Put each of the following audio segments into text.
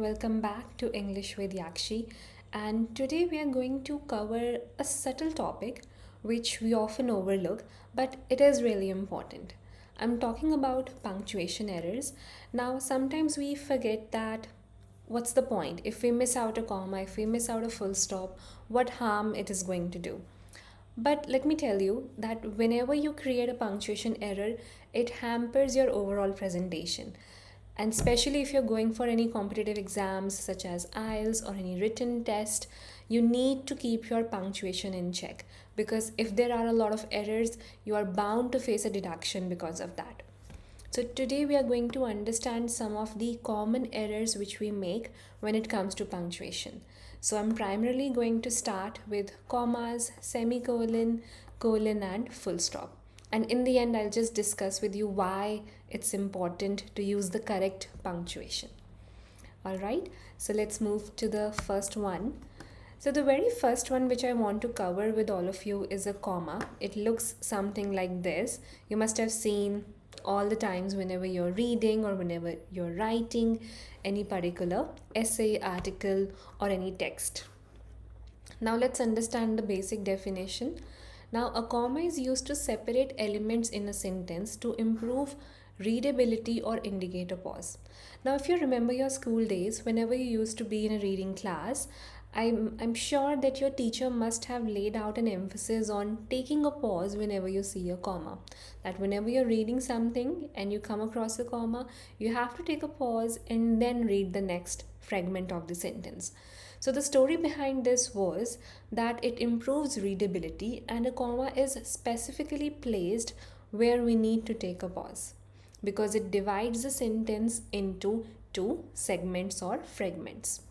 welcome back to English with Yakshi. And today we are going to cover a subtle topic which we often overlook, but it is really important. I'm talking about punctuation errors. Now, sometimes we forget that what's the point? If we miss out a comma, if we miss out a full stop, what harm it is going to do? But let me tell you that whenever you create a punctuation error, it hampers your overall presentation. And especially if you're going for any competitive exams such as IELTS or any written test, you need to keep your punctuation in check because if there are a lot of errors, you are bound to face a deduction because of that. So, today we are going to understand some of the common errors which we make when it comes to punctuation. So, I'm primarily going to start with commas, semicolon, colon, and full stop. And in the end, I'll just discuss with you why it's important to use the correct punctuation. All right, so let's move to the first one. So, the very first one which I want to cover with all of you is a comma. It looks something like this. You must have seen all the times whenever you're reading or whenever you're writing any particular essay, article, or any text. Now, let's understand the basic definition. Now, a comma is used to separate elements in a sentence to improve readability or indicate a pause. Now, if you remember your school days, whenever you used to be in a reading class, I'm sure that your teacher must have laid out an emphasis on taking a pause whenever you see a comma. That whenever you're reading something and you come across a comma, you have to take a pause and then read the next fragment of the sentence. So, the story behind this was that it improves readability and a comma is specifically placed where we need to take a pause because it divides the sentence into two segments or fragments.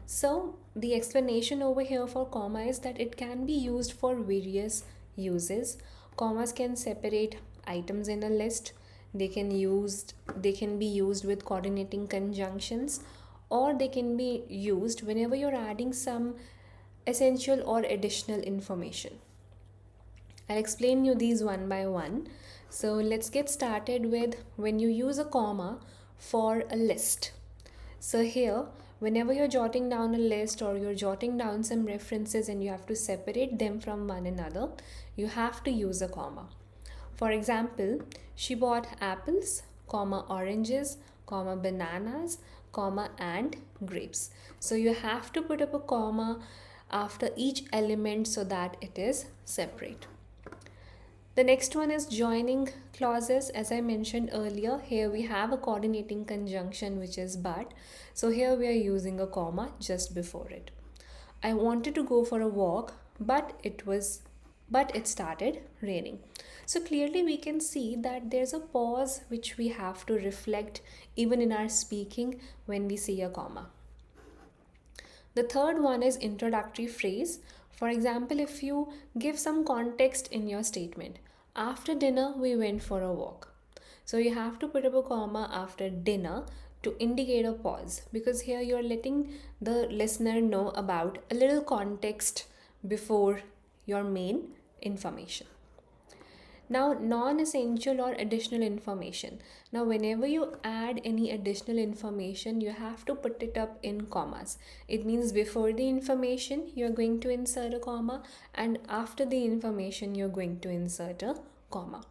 So, the explanation over here for comma is that it can be used for various uses. Commas can separate items in a list. They can be used with coordinating conjunctions, or they can be used whenever you're adding some essential or additional information. I'll explain you these one by one. So let's get started with when you use a comma for a list. So here, whenever you're jotting down a list or you're jotting down some references and you have to separate them from one another, you have to use a comma. For example, she bought apples, comma oranges, comma bananas, comma and grapes. So you have to put up a comma after each element so that it is separate. The next one is joining clauses. As I mentioned earlier, here we have a coordinating conjunction which is but. So here we are using a comma just before it. I wanted to go for a walk, but it started raining. So clearly we can see that there's a pause which we have to reflect even in our speaking when we see a comma. The third one is introductory phrase. For example, if you give some context in your statement, after dinner we went for a walk. So you have to put up a comma after dinner to indicate a pause because here you're letting the listener know about a little context before your main information. Now, non-essential or additional information. Now, whenever you add any additional information, you have to put it up in commas. It means before the information, you're going to insert a comma, and after the information, you're going to insert a comma.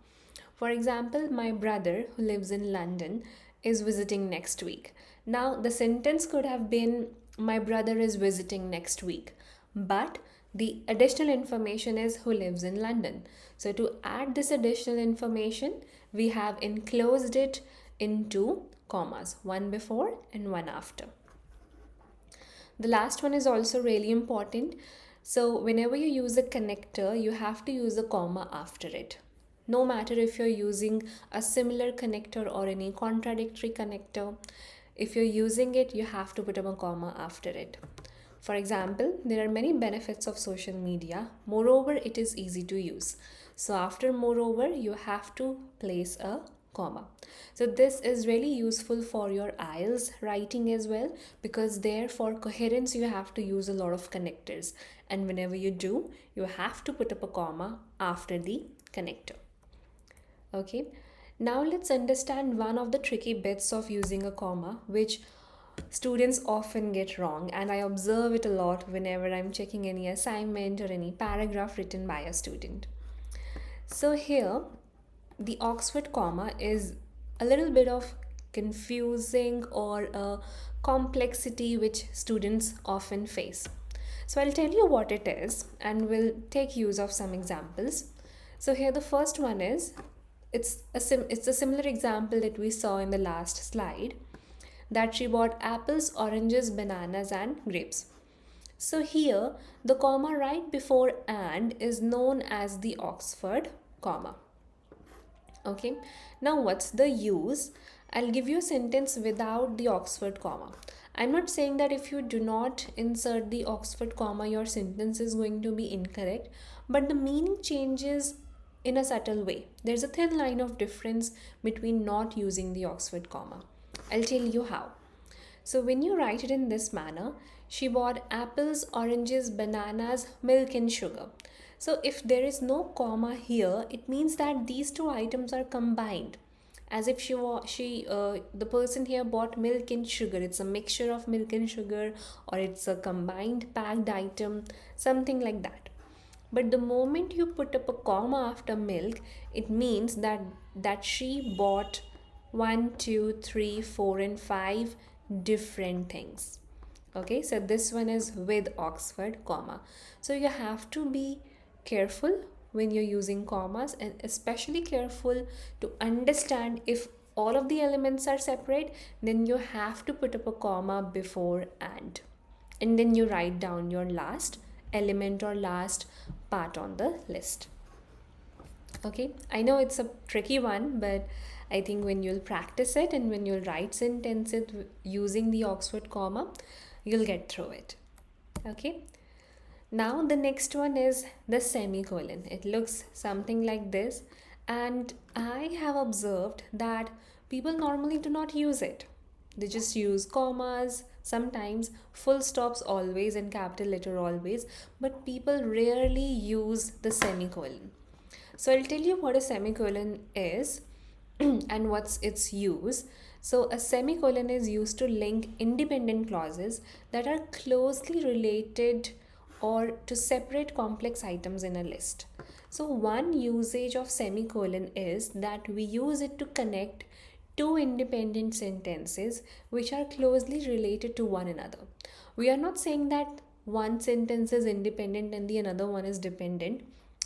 For example, my brother who lives in London is visiting next week. Now, the sentence could have been, my brother is visiting next week, but the additional information is who lives in London. So to add this additional information, we have enclosed it into commas, one before and one after. The last one is also really important. So whenever you use a connector, you have to use a comma after it. No matter if you're using a similar connector or any contradictory connector, if you're using it, you have to put a comma after it. For example, there are many benefits of social media. Moreover, it is easy to use. So after moreover, you have to place a comma. So this is really useful for your IELTS writing as well because there for coherence you have to use a lot of connectors. And whenever you do, you have to put up a comma after the connector. Okay. Now let's understand one of the tricky bits of using a comma, which students often get wrong, and I observe it a lot whenever I'm checking any assignment or any paragraph written by a student. So here, the Oxford comma is a little bit of confusing or a complexity which students often face. So I'll tell you what it is and we'll take use of some examples. So here the first one is it's a similar example that we saw in the last slide, that she bought apples, oranges, bananas and grapes. So here the comma right before and is known as the Oxford comma. Okay, now what's the use? I'll give you a sentence without the Oxford comma. I'm not saying that if you do not insert the Oxford comma, your sentence is going to be incorrect, but the meaning changes in a subtle way. There's a thin line of difference between not using the Oxford comma. I'll tell you how. So when you write it in this manner, she bought apples, oranges, bananas, milk and sugar. So if there is no comma here, it means that these two items are combined. As if the person here bought milk and sugar. It's a mixture of milk and sugar, or it's a combined packed item, something like that. But the moment you put up a comma after milk, it means that she bought one, two, three, four, and five different things. Okay, so this one is with Oxford comma. So you have to be careful when you're using commas, and especially careful to understand if all of the elements are separate, then you have to put up a comma before and then you write down your last element or last part on the list. Okay, I know it's a tricky one, but I think when you'll practice it and when you'll write sentences using the Oxford comma, you'll get through it. Okay, now the next one is the semicolon. It looks something like this, and I have observed that people normally do not use it. They just use commas, sometimes full stops always, and capital letter always, but people rarely use the semicolon. So I'll tell you what a semicolon is and what's its use. So a semicolon is used to link independent clauses that are closely related or to separate complex items in a list. So one usage of semicolon is that we use it to connect two independent sentences which are closely related to one another. We are not saying that one sentence is independent and the another one is dependent.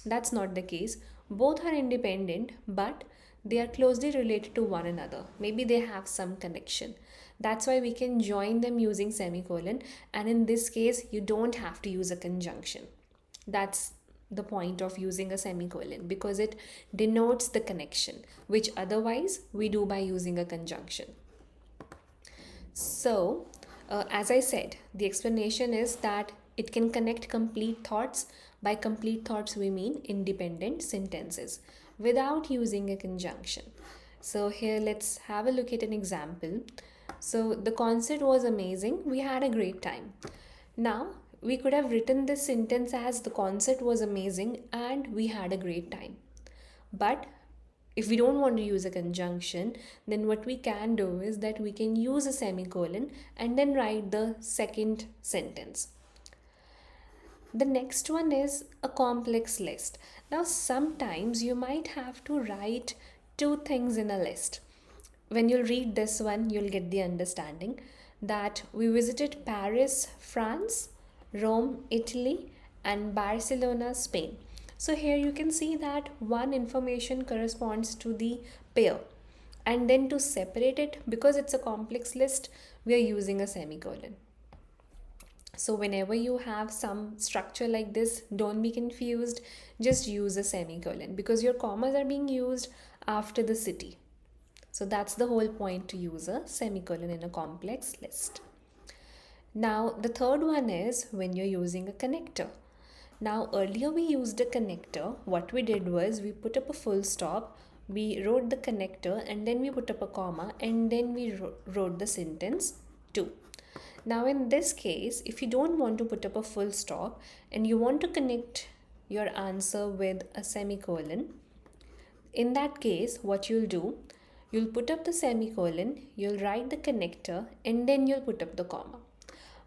That's not the case. Both are independent, but they are closely related to one another. Maybe they have some connection. That's why we can join them using semicolon, and in this case you don't have to use a conjunction. That's the point of using a semicolon, because it denotes the connection, which otherwise we do by using a conjunction. So as I said, the explanation is that it can connect complete thoughts. By complete thoughts we mean independent sentences without using a conjunction. So here let's have a look at an example. So the concert was amazing. We had a great time. Now we could have written this sentence as the concert was amazing and we had a great time. But if we don't want to use a conjunction, then what we can do is that we can use a semicolon and then write the second sentence. The next one is a complex list. Now sometimes you might have to write two things in a list. When you'll read this one, you'll get the understanding that we visited Paris, France, Rome, Italy, and Barcelona, Spain. So here you can see that one information corresponds to the pair, and then to separate it, because it's a complex list, we are using a semicolon. So whenever you have some structure like this, don't be confused, just use a semicolon, because your commas are being used after the city. So that's the whole point, to use a semicolon in a complex list. Now the third one is when you're using a connector. Now earlier we used a connector. What we did was we put up a full stop, we wrote the connector, and then we put up a comma, and then we wrote the sentence to. Now in this case, if you don't want to put up a full stop and you want to connect your answer with a semicolon, in that case what you'll do, You'll put up the semicolon, you'll write the connector, and then you'll put up the comma.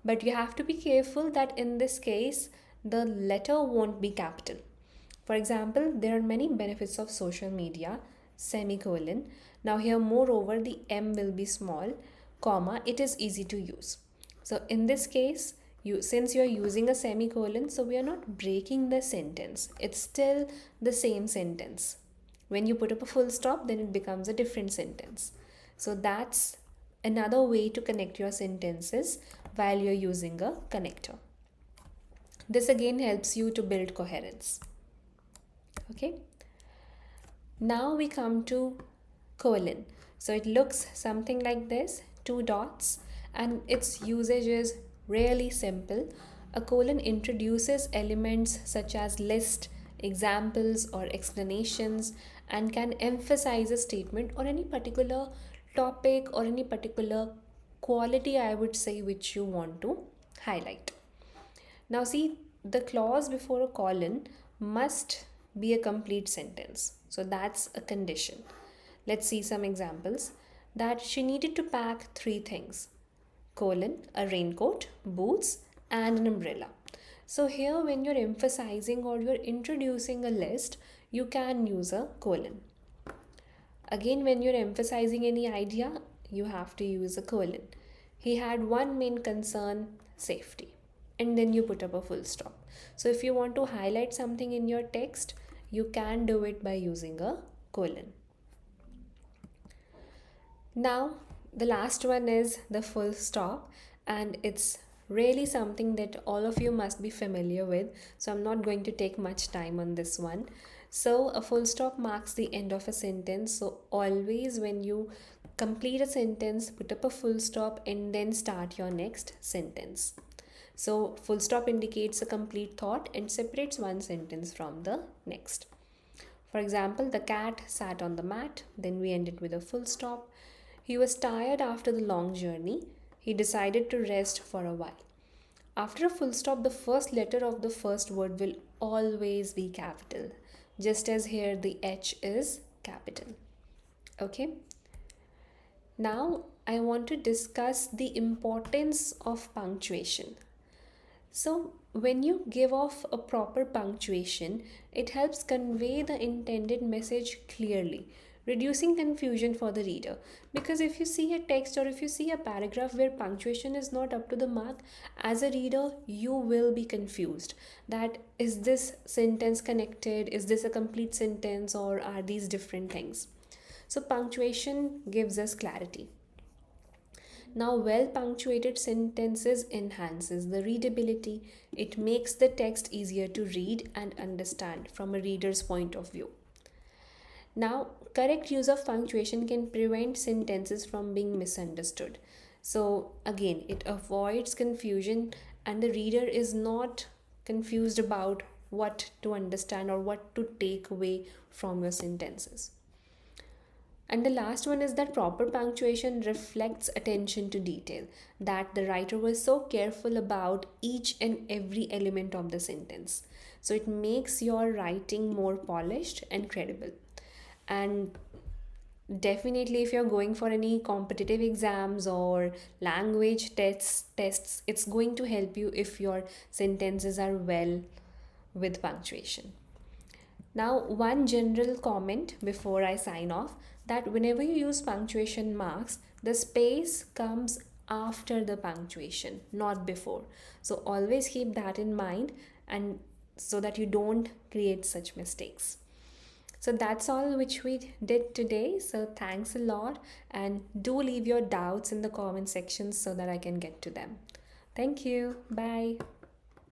But you have to be careful that in this case, the letter won't be capital. For example, there are many benefits of social media, semicolon. Now here moreover the M will be small, comma, it is easy to use. So in this case, since you are using a semicolon, so we are not breaking the sentence. It's still the same sentence. When you put up a full stop, then it becomes a different sentence. So that's another way to connect your sentences while you're using a connector. This again helps you to build coherence. Okay. Now we come to colon. So it looks something like this, two dots, and its usage is really simple. A colon introduces elements such as list, examples, or explanations and can emphasize a statement or any particular topic or any particular quality, I would say, which you want to highlight. Now, see, the clause before a colon must be a complete sentence. So that's a condition. Let's see some examples. That she needed to pack three things: colon, a raincoat, boots, and an umbrella. So here, when you're emphasizing or you're introducing a list, you can use a colon. Again, when you're emphasizing any idea, you have to use a colon. He had one main concern: safety. And then you put up a full stop. So if you want to highlight something in your text, you can do it by using a colon. Now, the last one is the full stop, and it's really something that all of you must be familiar with. So I'm not going to take much time on this one. So a full stop marks the end of a sentence. So always when you complete a sentence, put up a full stop and then start your next sentence. So full stop indicates a complete thought and separates one sentence from the next. For example, the cat sat on the mat, then we ended with a full stop. He was tired after the long journey. He decided to rest for a while. After a full stop, the first letter of the first word will always be capital, just as here the H is capital. Okay. Now I want to discuss the importance of punctuation. So, when you give off a proper punctuation, it helps convey the intended message clearly, reducing confusion for the reader. Because if you see a text or if you see a paragraph where punctuation is not up to the mark, as a reader, you will be confused. That is this sentence connected? Is this a complete sentence, or are these different things? So, punctuation gives us clarity. Now, well punctuated sentences enhances the readability. It makes the text easier to read and understand from a reader's point of view. Now, correct use of punctuation can prevent sentences from being misunderstood. So, again, it avoids confusion and the reader is not confused about what to understand or what to take away from your sentences. And the last one is that proper punctuation reflects attention to detail, that the writer was so careful about each and every element of the sentence. So it makes your writing more polished and credible. And definitely, if you're going for any competitive exams or language tests, it's going to help you if your sentences are well with punctuation. Now, one general comment before I sign off, that whenever you use punctuation marks, the space comes after the punctuation, not before. So, always keep that in mind, and so that you don't create such mistakes. So, that's all which we did today. So, thanks a lot, and do leave your doubts in the comment section so that I can get to them. Thank you. Bye.